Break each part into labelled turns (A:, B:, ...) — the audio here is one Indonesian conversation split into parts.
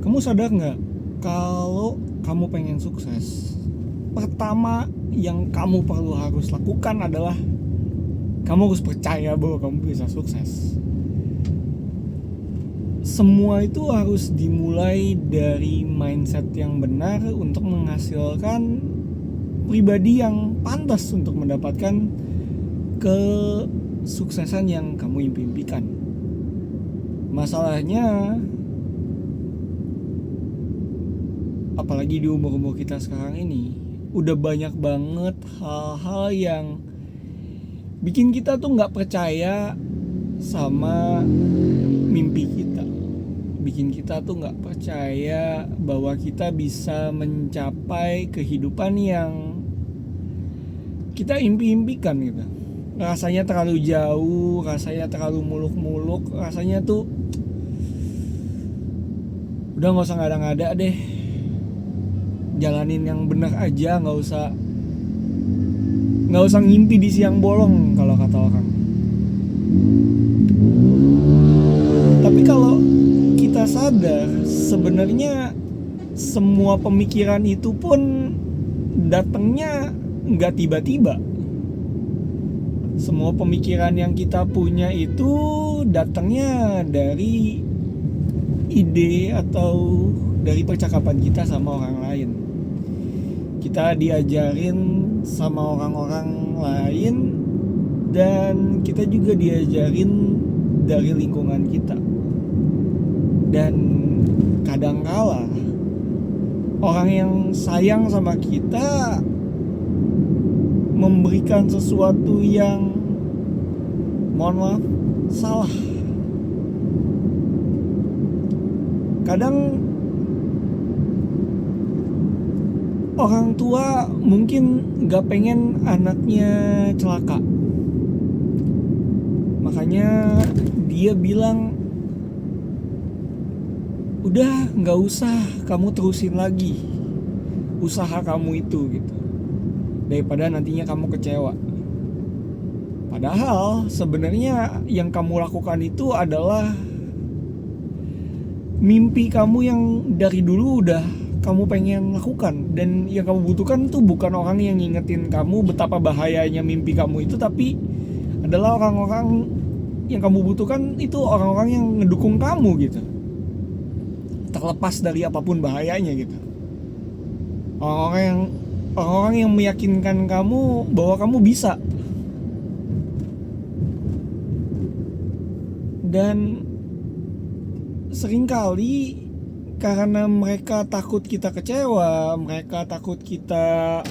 A: Kamu sadar nggak kalau kamu pengen sukses, pertama yang kamu perlu harus lakukan adalah kamu harus percaya bahwa kamu bisa sukses. Semua itu harus dimulai dari mindset yang benar untuk menghasilkan pribadi yang pantas untuk mendapatkan kesuksesan yang kamu impikan. Masalahnya, apalagi di umur-umur kita sekarang ini, udah banyak banget hal-hal yang bikin kita tuh nggak percaya sama mimpi kita, bikin kita tuh nggak percaya bahwa kita bisa mencapai kehidupan yang kita impi-impikan gitu. Rasanya terlalu jauh, rasanya terlalu muluk-muluk, rasanya tuh udah nggak usah ngada-ngada deh, jalanin yang benar aja, nggak usah ngimpi di siang bolong kalau kata orang. Tapi kalau kita sadar, sebenarnya semua pemikiran itu pun datangnya nggak tiba-tiba. Semua pemikiran yang kita punya itu datangnya dari ide atau dari percakapan kita sama orang lain. Kita diajarin sama orang-orang lain, dan kita juga diajarin dari lingkungan kita. Dan kadangkala orang yang sayang sama kita memberikan sesuatu yang, mohon maaf, salah. Kadang orang tua mungkin gak pengen anaknya celaka, makanya dia bilang, udah gak usah kamu terusin lagi usaha kamu itu gitu, daripada nantinya kamu kecewa. Padahal sebenarnya yang kamu lakukan itu adalah mimpi kamu yang dari dulu udah kamu pengen lakukan. Dan yang kamu butuhkan tuh bukan orang yang ngingetin kamu betapa bahayanya mimpi kamu itu, tapi adalah orang-orang yang kamu butuhkan itu orang-orang yang ngedukung kamu gitu, terlepas dari apapun bahayanya gitu. Orang-orang yang meyakinkan kamu bahwa kamu bisa. Dan seringkali karena mereka takut kita kecewa, mereka takut kita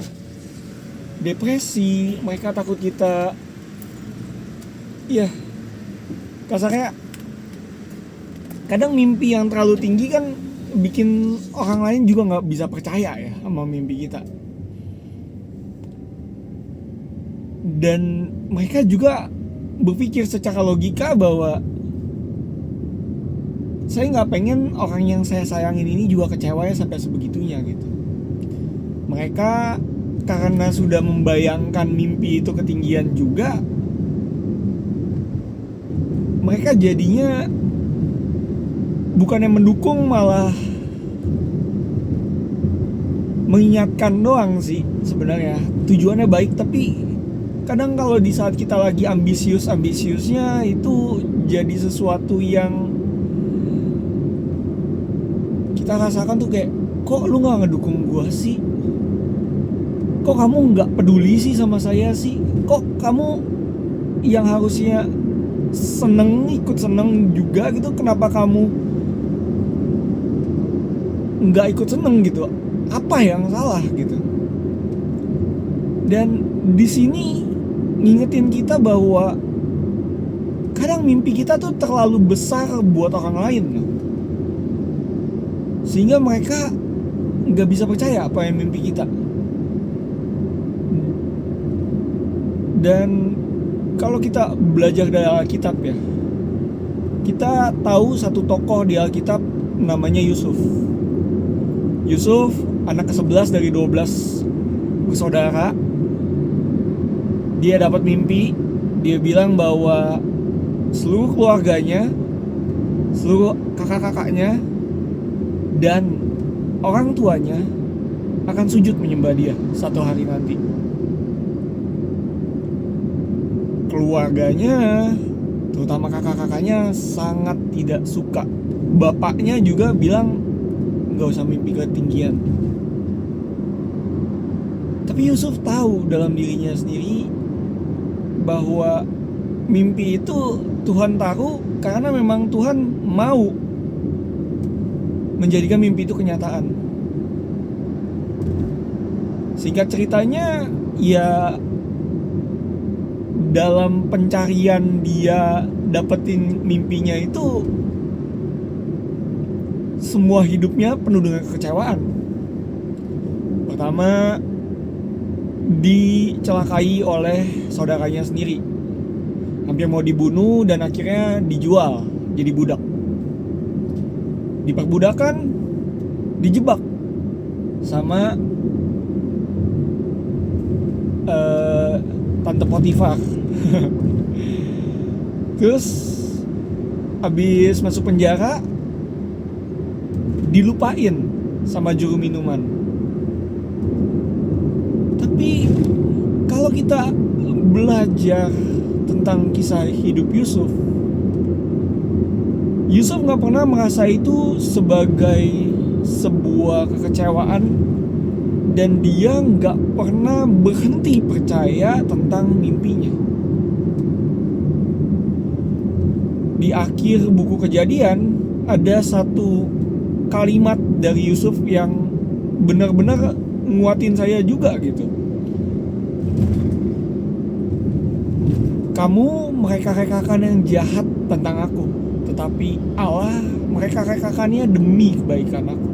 A: depresi, mereka takut kita, ya kasarnya, kadang mimpi yang terlalu tinggi kan bikin orang lain juga nggak bisa percaya ya sama mimpi kita. Dan mereka juga berpikir secara logika bahwa saya nggak pengen orang yang saya sayangin ini juga kecewa ya sampai sebegitunya gitu. Mereka karena sudah membayangkan mimpi itu ketinggian juga, mereka jadinya bukannya mendukung, malah mengingatkan doang sih sebenarnya. Tujuannya baik, tapi kadang kalau di saat kita lagi ambisiusnya itu jadi sesuatu yang kita rasakan tuh kayak, kok lu gak ngedukung gua sih? Kok kamu gak peduli sih sama saya sih? Kok kamu yang harusnya ikut seneng juga gitu, kenapa kamu gak ikut seneng gitu? Apa yang salah gitu? Dan di sini ngingetin kita bahwa kadang mimpi kita tuh terlalu besar buat orang lain, sehingga mereka gak bisa percaya apa yang mimpi kita. Dan kalau kita belajar dari Alkitab ya, kita tahu satu tokoh di Alkitab namanya Yusuf. Yusuf anak ke-11 dari 12 bersaudara. Dia dapat mimpi. Dia bilang bahwa seluruh keluarganya, seluruh kakak-kakaknya dan orang tuanya akan sujud menyembah dia satu hari nanti. Keluarganya, terutama kakak-kakaknya, sangat tidak suka. Bapaknya juga bilang gak usah mimpi ketinggian. Tapi Yusuf tahu dalam dirinya sendiri bahwa mimpi itu Tuhan taruh karena memang Tuhan mau menjadikan mimpi itu kenyataan. Singkat ceritanya, ya dalam pencarian dia dapetin mimpinya itu, semua hidupnya penuh dengan kekecewaan. Pertama, dicelakai oleh saudaranya sendiri, hampir mau dibunuh dan akhirnya dijual jadi budak. Diperbudakan, dijebak sama Tante Potifar. Terus abis masuk penjara, dilupain sama juru minuman. Tapi kalau kita belajar tentang kisah hidup Yusuf gak pernah merasa itu sebagai sebuah kekecewaan, dan dia gak pernah berhenti percaya tentang mimpinya. Di akhir buku Kejadian ada satu kalimat dari Yusuf yang benar-benar nguatin saya juga gitu. Kamu mereka-rekakan yang jahat tentang aku, tetapi Allah mereka-rekakannya demi kebaikan aku.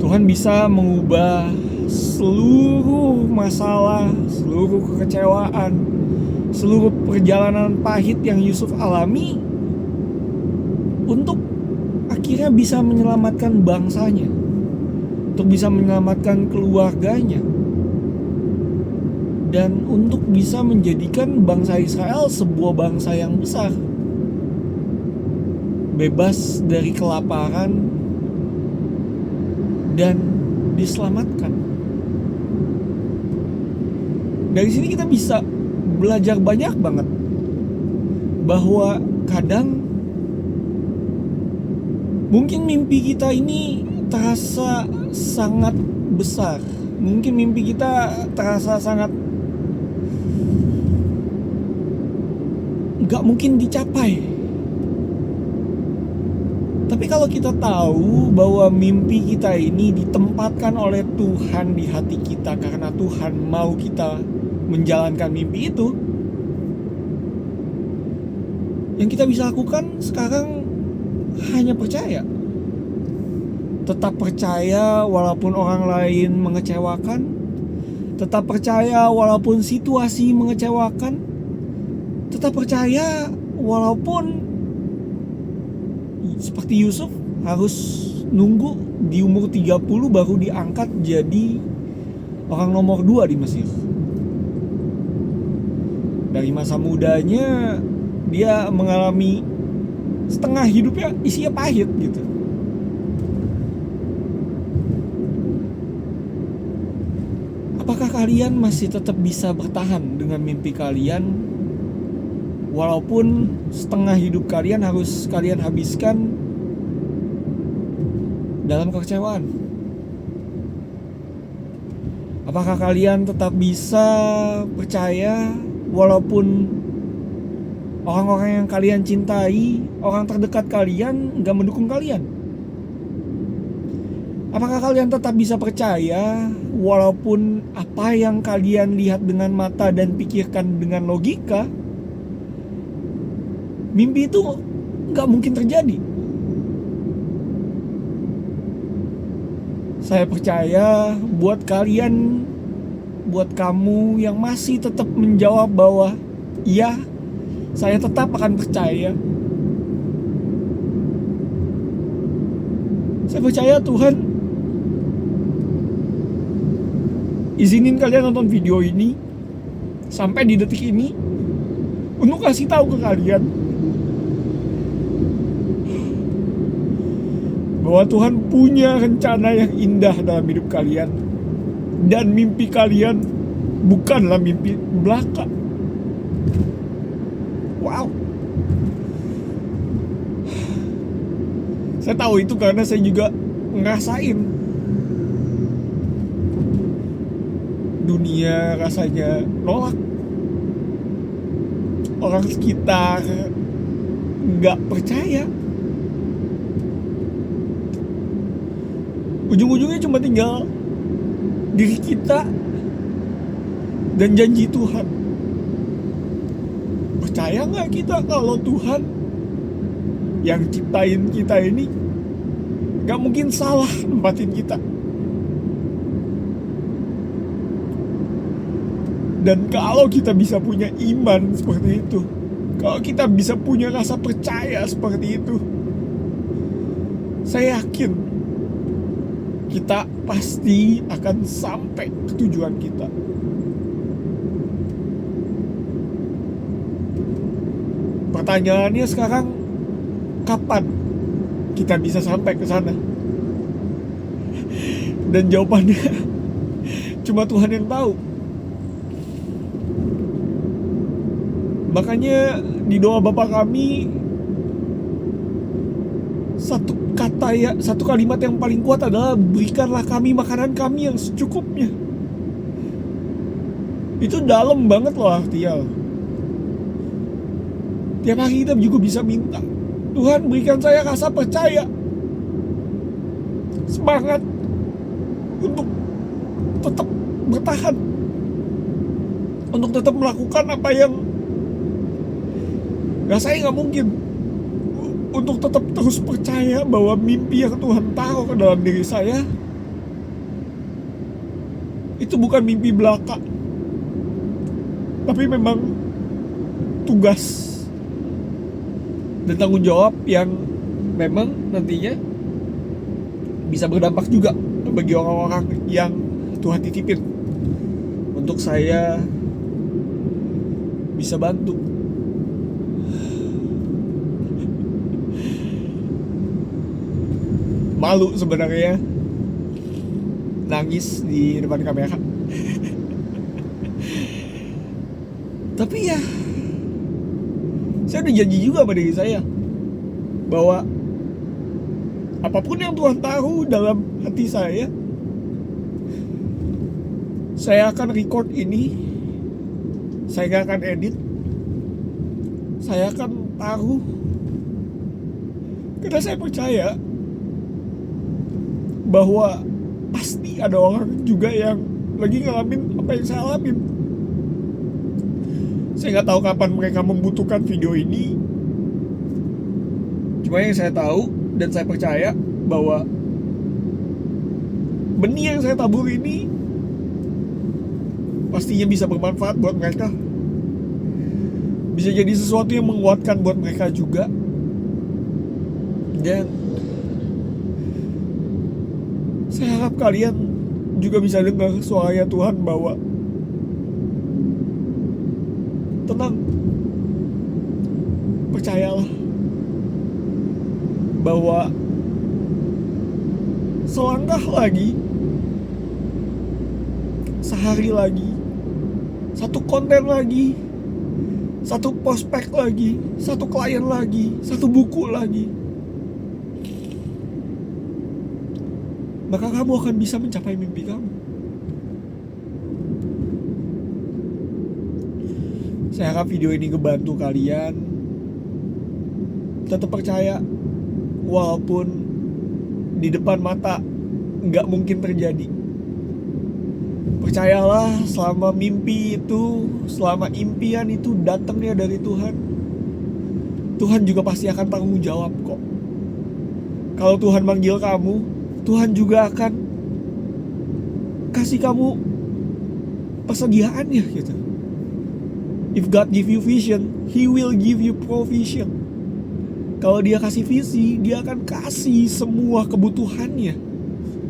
A: Tuhan bisa mengubah seluruh masalah, seluruh kekecewaan, seluruh perjalanan pahit yang Yusuf alami untuk akhirnya bisa menyelamatkan bangsanya, untuk bisa menyelamatkan keluarganya, dan untuk bisa menjadikan bangsa Israel sebuah bangsa yang besar, bebas dari kelaparan dan diselamatkan. Dari sini kita bisa belajar banyak banget bahwa kadang mungkin mimpi kita ini terasa sangat besar, mungkin mimpi kita terasa sangat gak mungkin dicapai. Tapi kalau kita tahu bahwa mimpi kita ini ditempatkan oleh Tuhan di hati kita karena Tuhan mau kita menjalankan mimpi itu, yang kita bisa lakukan sekarang hanya percaya. Tetap percaya walaupun orang lain mengecewakan, tetap percaya walaupun situasi mengecewakan, tetap percaya walaupun seperti Yusuf harus nunggu di umur 30 baru diangkat jadi orang nomor 2 di Mesir. Dari masa mudanya dia mengalami setengah hidupnya isinya pahit gitu. Apakah kalian masih tetap bisa bertahan dengan mimpi kalian walaupun setengah hidup kalian harus kalian habiskan dalam kekecewaan? Apakah kalian tetap bisa percaya walaupun orang-orang yang kalian cintai, orang terdekat kalian gak mendukung kalian? Apakah kalian tetap bisa percaya walaupun apa yang kalian lihat dengan mata dan pikirkan dengan logika, mimpi itu gak mungkin terjadi? Saya percaya buat kalian, buat kamu yang masih tetap menjawab bahwa iya, saya tetap akan percaya. Saya percaya Tuhan izinin kalian nonton video ini sampai di detik ini untuk kasih tahu ke kalian bahwa Tuhan punya rencana yang indah dalam hidup kalian, dan mimpi kalian bukanlah mimpi belaka. Wow. Saya tahu itu karena saya juga ngerasain dunia rasanya nolak, orang sekitar nggak percaya. Ujung-ujungnya cuma tinggal diri kita dan janji Tuhan. Percaya nggak kita kalau Tuhan yang ciptain kita ini nggak mungkin salah nempatin kita? Dan kalau kita bisa punya iman seperti itu, kalau kita bisa punya rasa percaya seperti itu, saya yakin kita pasti akan sampai ke tujuan kita. Pertanyaannya sekarang, kapan kita bisa sampai ke sana? Dan jawabannya cuma Tuhan yang tahu. Makanya di doa Bapa kami, satu kalimat yang paling kuat adalah berikanlah kami makanan kami yang secukupnya. Itu dalam banget loh artinya. Tiap hari kita juga bisa minta, Tuhan berikan saya rasa percaya, semangat untuk tetap bertahan, untuk tetap melakukan apa yang rasanya gak mungkin, untuk tetap terus percaya bahwa mimpi yang Tuhan taruh ke dalam diri saya itu bukan mimpi belaka, tapi memang tugas dan tanggung jawab yang memang nantinya bisa berdampak juga bagi orang-orang yang Tuhan titipin untuk saya bisa bantu. Malu sebenarnya nangis di depan kamera. Tapi ya, saya udah janji juga sama diri saya bahwa apapun yang Tuhan taruh dalam hati saya akan record ini, saya gak akan edit, saya akan taruh, karena saya percaya bahwa pasti ada orang juga yang lagi ngalamin apa yang saya alamin. Saya nggak tahu kapan mereka membutuhkan video ini. Cuma yang saya tahu dan saya percaya bahwa benih yang saya tabur ini pastinya bisa bermanfaat buat mereka. Bisa jadi sesuatu yang menguatkan buat mereka juga. Dan saya harap kalian juga bisa dengar suaranya Tuhan bahwa tenang, percayalah bahwa selangkah lagi, sehari lagi, satu konten lagi, satu prospek lagi, satu klien lagi, satu buku lagi, maka kamu akan bisa mencapai mimpi kamu. Saya harap video ini ngebantu kalian tetap percaya walaupun di depan mata nggak mungkin terjadi. Percayalah, selama mimpi itu, selama impian itu datangnya dari Tuhan, Tuhan juga pasti akan tanggung jawab kok. Kalau Tuhan manggil kamu, Tuhan juga akan kasih kamu persediaannya gitu. If God give you vision, He will give you provision. Kalau Dia kasih visi, Dia akan kasih semua kebutuhannya,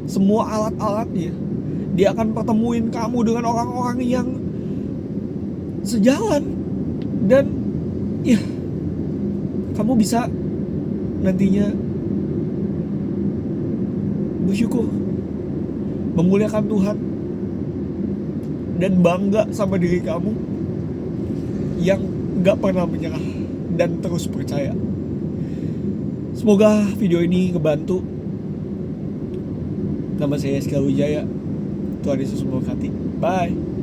A: semua alat-alatnya. Dia akan pertemuin kamu dengan orang-orang yang sejalan. Dan ya, kamu bisa nantinya bersyukur, memuliakan Tuhan, dan bangga sama diri kamu yang gak pernah menyerah dan terus percaya. Semoga video ini ngebantu. Nama saya Eskal Wijaya. Tuhan Yesus memberkati. Bye.